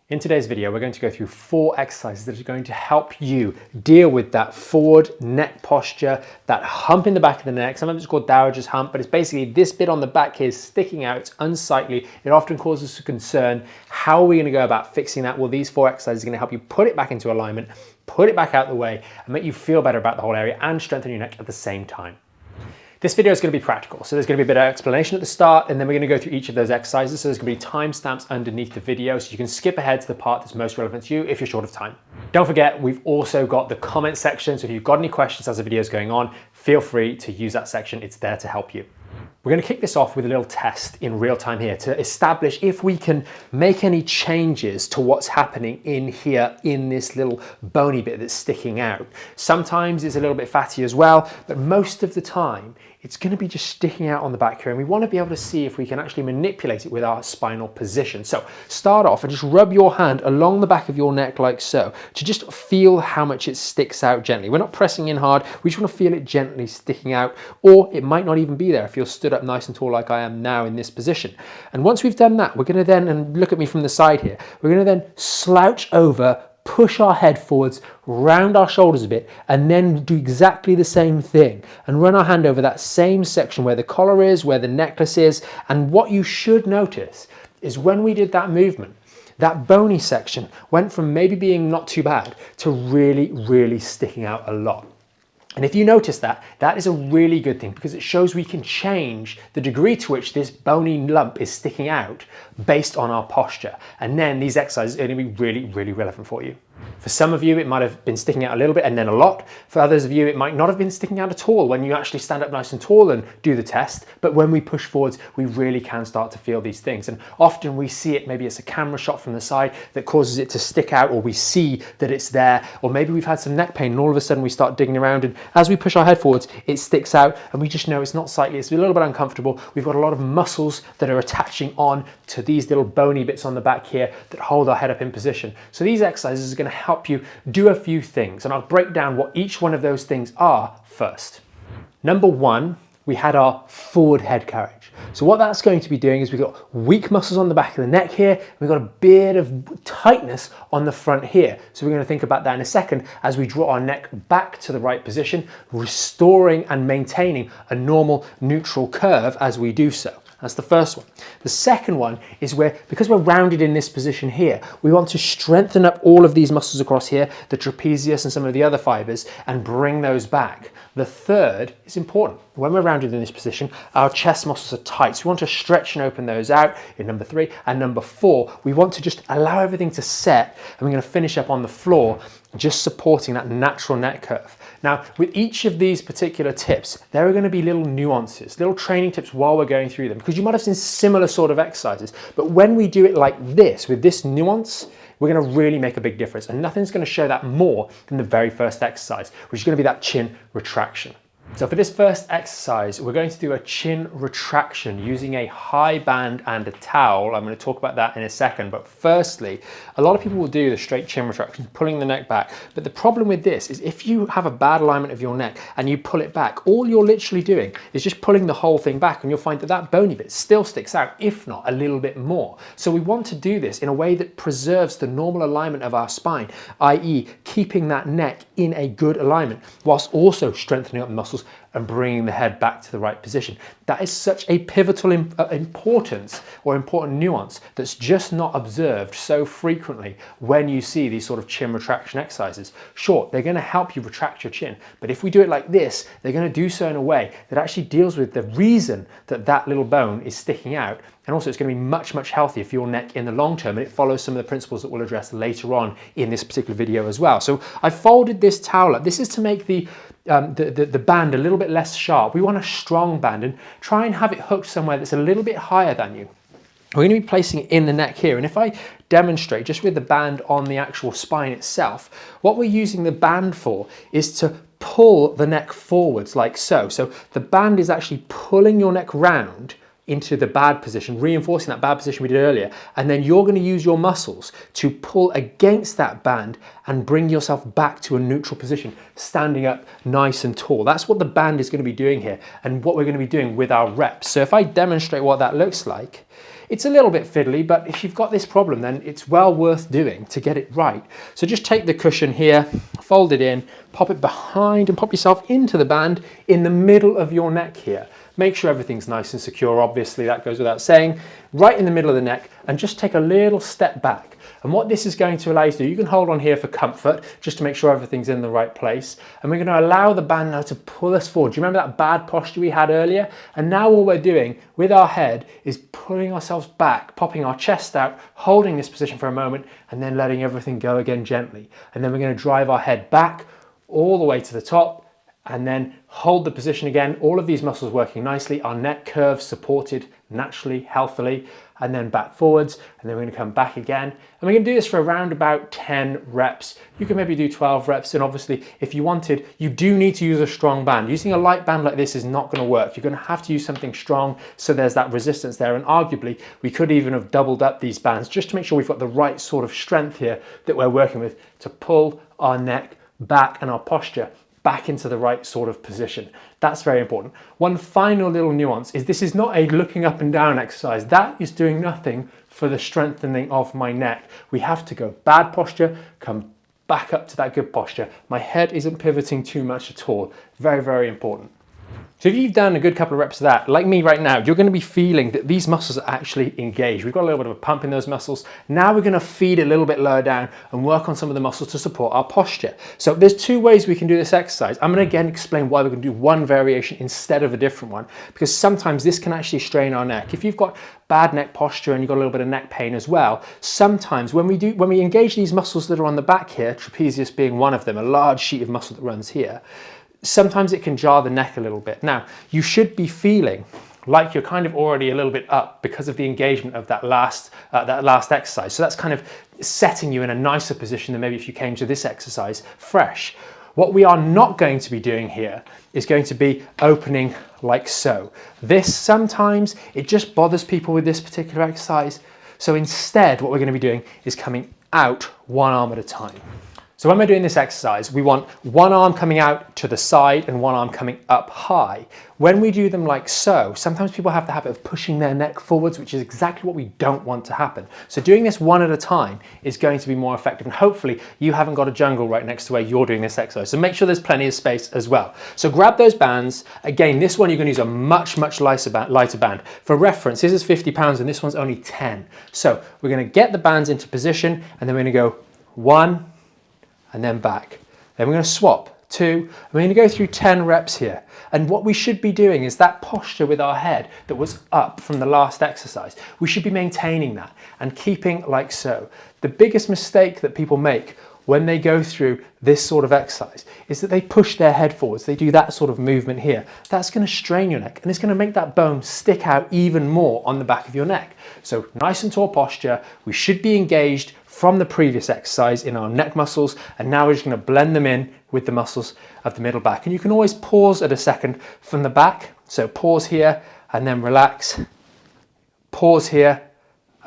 In today's video, we're going to go through 4 exercises that are going to help you deal with that forward neck posture, that hump in the back of the neck. Sometimes it's called dowagers hump, but it's basically this bit on the back here is sticking out, it's unsightly. It often causes concern. How are we going to go about fixing that? Well, these 4 exercises are going to help you put it back into alignment, put it back out the way, and make you feel better about the whole area and strengthen your neck at the same time. This video is going to be practical, so there's going to be a bit of explanation at the start, and then we're going to go through each of those exercises. So there's going to be timestamps underneath the video, so you can skip ahead to the part that's most relevant to you if you're short of time. Don't forget, we've also got the comment section, so if you've got any questions as the video is going on, feel free to use that section. It's there to help you. We're going to kick this off with a little test in real time here to establish if we can make any changes to what's happening in here in this little bony bit that's sticking out. Sometimes it's a little bit fatty as well, but most of the time it's going to be just sticking out on the back here, and we want to be able to see if we can actually manipulate it with our spinal position. So start off and just rub your hand along the back of your neck like so to just feel how much it sticks out gently. We're not pressing in hard, we just want to feel it gently sticking out, or it might not even be there if you're stood up nice and tall like I am now in this position. And once we've done that, we're going to then, and look at me from the side here, we're going to then slouch over, push our head forwards, round our shoulders a bit, and then do exactly the same thing and run our hand over that same section where the collar is, where the necklace is. And what you should notice is when we did that movement, that bony section went from maybe being not too bad to really, really sticking out a lot. And if you notice that, that is a really good thing because it shows we can change the degree to which this bony lump is sticking out based on our posture. And then these exercises are going to be really, really relevant for you. For some of you, it might have been sticking out a little bit and then a lot. For others of you, it might not have been sticking out at all when you actually stand up nice and tall and do the test. But when we push forwards, we really can start to feel these things. And often we see it, maybe it's a camera shot from the side that causes it to stick out, or we see that it's there, or maybe we've had some neck pain and all of a sudden we start digging around, and as we push our head forwards, it sticks out and we just know it's not sightly, it's a little bit uncomfortable. We've got a lot of muscles that are attaching on to these little bony bits on the back here that hold our head up in position. So these exercises are going to help you do a few things, and I'll break down what each one of those things are first. Number 1, we had our forward head carriage. So what that's going to be doing is we've got weak muscles on the back of the neck here, we've got a bit of tightness on the front here. So we're going to think about that in a second as we draw our neck back to the right position, restoring and maintaining a normal neutral curve as we do so. That's the first one. The second one is because we're rounded in this position here, we want to strengthen up all of these muscles across here, the trapezius and some of the other fibers, and bring those back. The third is important. When we're rounded in this position, our chest muscles are tight, so we want to stretch and open those out in number 3. And number 4, we want to just allow everything to set, and we're going to finish up on the floor, just supporting that natural neck curve. Now, with each of these particular tips, there are going to be little nuances, little training tips while we're going through them, because you might have seen similar sort of exercises, but when we do it like this, with this nuance, we're going to really make a big difference, and nothing's going to show that more than the very first exercise, which is going to be that chin retraction. So for this first exercise, we're going to do a chin retraction using a high band and a towel. I'm going to talk about that in a second, but firstly, a lot of people will do the straight chin retraction, pulling the neck back. But the problem with this is if you have a bad alignment of your neck and you pull it back, all you're literally doing is just pulling the whole thing back, and you'll find that that bony bit still sticks out, if not a little bit more. So we want to do this in a way that preserves the normal alignment of our spine, i.e. keeping that neck in a good alignment, whilst also strengthening up the muscles and bringing the head back to the right position. That is such a pivotal importance or important nuance that's just not observed so frequently when you see these sort of chin retraction exercises. Sure, they're going to help you retract your chin, but if we do it like this, they're going to do so in a way that actually deals with the reason that that little bone is sticking out. And also it's going to be much, much healthier for your neck in the long term, and it follows some of the principles that we'll address later on in this particular video as well. So I folded this towel up. This is to make the band a little bit less sharp. We want a strong band, and try and have it hooked somewhere that's a little bit higher than you. We're going to be placing it in the neck here, and if I demonstrate just with the band on the actual spine itself, what we're using the band for is to pull the neck forwards like so. So the band is actually pulling your neck round into the bad position, reinforcing that bad position we did earlier, and then you're going to use your muscles to pull against that band and bring yourself back to a neutral position, standing up nice and tall. That's what the band is going to be doing here, and what we're going to be doing with our reps. So if I demonstrate what that looks like, It's a little bit fiddly, but if you've got this problem, then it's well worth doing to get it right. So just take the cushion here, fold it in, pop it behind and pop yourself into the band in the middle of your neck here. Make sure everything's nice and secure, obviously that goes without saying, right in the middle of the neck, and just take a little step back. And what this is going to allow you to do, you can hold on here for comfort, just to make sure everything's in the right place. And we're going to allow the band now to pull us forward. Do you remember that bad posture we had earlier? And now all we're doing with our head is pulling ourselves back, popping our chest out, holding this position for a moment, and then letting everything go again gently. And then we're going to drive our head back all the way to the top, and then hold the position again. All of these muscles working nicely, our neck curves supported naturally, healthily, and then back forwards, and then we're going to come back again. And we're going to do this for around about 10 reps. You can maybe do 12 reps, and obviously if you wanted, you do need to use a strong band. Using a light band like this is not going to work. You're going to have to use something strong, so there's that resistance there, and arguably we could even have doubled up these bands just to make sure we've got the right sort of strength here that we're working with to pull our neck back and our posture back into the right sort of position. That's very important. One final little nuance is this is not a looking up and down exercise. That is doing nothing for the strengthening of my neck. We have to go bad posture, come back up to that good posture. My head isn't pivoting too much at all. Very, very important. So if you've done a good couple of reps of that, like me right now, you're going to be feeling that these muscles are actually engaged. We've got a little bit of a pump in those muscles. Now we're going to feed a little bit lower down and work on some of the muscles to support our posture. So there's two ways we can do this exercise. I'm going to again explain why we're going to do one variation instead of a different one, because sometimes this can actually strain our neck. If you've got bad neck posture and you've got a little bit of neck pain as well, sometimes when we engage these muscles that are on the back here, trapezius being one of them, a large sheet of muscle that runs here, sometimes it can jar the neck a little bit. Now, you should be feeling like you're kind of already a little bit up because of the engagement of that last exercise. So that's kind of setting you in a nicer position than maybe if you came to this exercise fresh. What we are not going to be doing here is going to be opening like so. This sometimes, it just bothers people with this particular exercise. So instead, what we're going to be doing is coming out one arm at a time. So when we're doing this exercise, we want one arm coming out to the side and one arm coming up high. When we do them like so, sometimes people have the habit of pushing their neck forwards, which is exactly what we don't want to happen. So doing this one at a time is going to be more effective, and hopefully you haven't got a jungle right next to where you're doing this exercise. So make sure there's plenty of space as well. So grab those bands. Again, this one you're going to use a much lighter band. For reference, this is 50 pounds and this one's only 10. So we're going to get the bands into position, and then we're going to go 1, and then back. Then we're going to swap 2, and we're going to go through 10 reps here. And what we should be doing is that posture with our head that was up from the last exercise. We should be maintaining that and keeping like so. The biggest mistake that people make when they go through this sort of exercise is that they push their head forwards. They do that sort of movement here. That's going to strain your neck, and it's going to make that bone stick out even more on the back of your neck. So nice and tall posture. We should be engaged from the previous exercise in our neck muscles, and now we're just going to blend them in with the muscles of the middle back. And you can always pause at a second from the back. So pause here and then relax. Pause here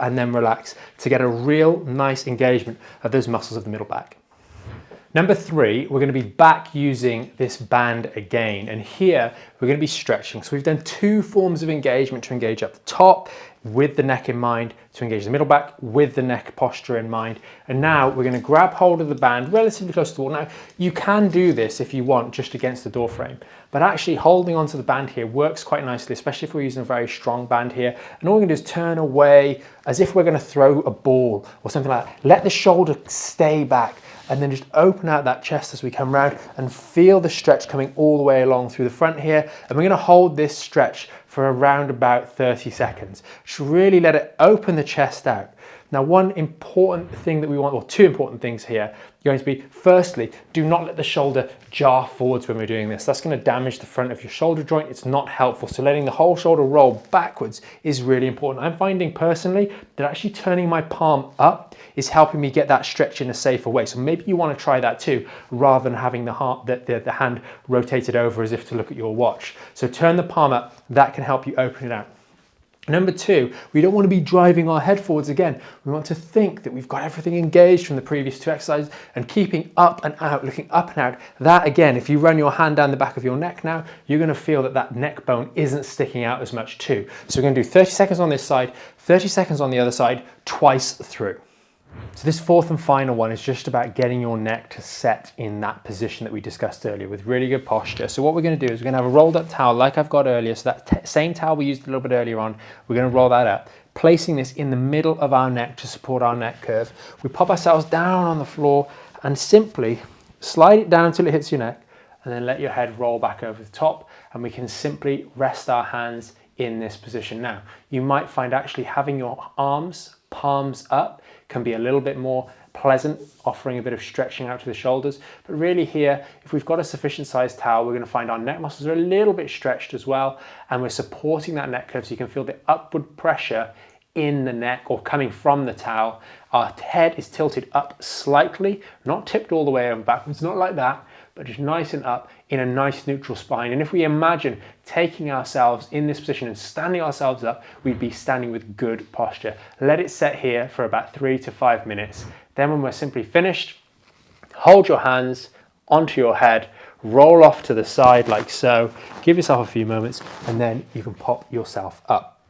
and then relax to get a real nice engagement of those muscles of the middle back. Number 3, we're going to be back using this band again, and here we're going to be stretching. So we've done 2 forms of engagement to engage up the top with the neck in mind, to engage the middle back with the neck posture in mind, and now we're going to grab hold of the band relatively close to the wall. Now you can do this if you want just against the door frame, but actually holding onto the band here works quite nicely, especially if we're using a very strong band here. And all we're going to do is turn away as if we're going to throw a ball or something like that. Let the shoulder stay back, and then just open out that chest as we come round and feel the stretch coming all the way along through the front here. And we're going to hold this stretch for around about 30 seconds. Just really let it open the chest out. Now, one important thing that we want, or 2 important things here, are going to be, firstly, do not let the shoulder jar forwards when we're doing this. That's going to damage the front of your shoulder joint. It's not helpful. So letting the whole shoulder roll backwards is really important. I'm finding personally that actually turning my palm up is helping me get that stretch in a safer way. So maybe you want to try that too, rather than having the hand rotated over as if to look at your watch. So turn the palm up. That can help you open it out. Number two, we don't want to be driving our head forwards again. We want to think that we've got everything engaged from the previous two exercises and keeping up and out, looking up and out. That again, if you run your hand down the back of your neck now, you're going to feel that that neck bone isn't sticking out as much too. So we're going to do 30 seconds on this side, 30 seconds on the other side, twice through. So this fourth and final one is just about getting your neck to set in that position that we discussed earlier with really good posture. So what we're going to do is we're going to have a rolled up towel like I've got earlier. So that same towel we used a little bit earlier on, we're going to roll that up, placing this in the middle of our neck to support our neck curve. We pop ourselves down on the floor and simply slide it down until it hits your neck and then let your head roll back over the top, and we can simply rest our hands in this position. Now, you might find actually having your arms palms up can be a little bit more pleasant, offering a bit of stretching out to the shoulders. But really here, if we've got a sufficient sized towel, we're going to find our neck muscles are a little bit stretched as well, and we're supporting that neck curve so you can feel the upward pressure in the neck or coming from the towel. Our head is tilted up slightly, not tipped all the way over backwards, not like that, but just nice and up in a nice neutral spine. And if we imagine taking ourselves in this position and standing ourselves up, we'd be standing with good posture. Let it set here for about 3 to 5 minutes. Then when we're simply finished, hold your hands onto your head, roll off to the side like so, give yourself a few moments, and then you can pop yourself up.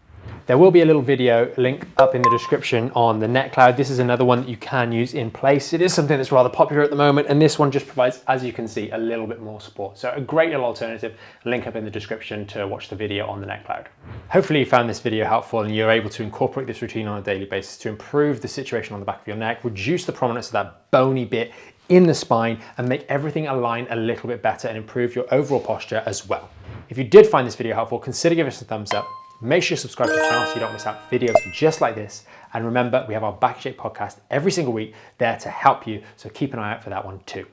There will be a little video link up in the description on the neck cloud. This is another one that you can use in place. It is something that's rather popular at the moment, and this one just provides, as you can see, a little bit more support. So a great little alternative. Link up in the description to watch the video on the neck cloud. Hopefully you found this video helpful and you're able to incorporate this routine on a daily basis to improve the situation on the back of your neck, reduce the prominence of that bony bit in the spine, and make everything align a little bit better and improve your overall posture as well. If you did find this video helpful, consider giving us a thumbs up. Make sure you subscribe to the channel so you don't miss out videos just like this. And remember, we have our Back in Shape podcast every single week there to help you. So keep an eye out for that one too.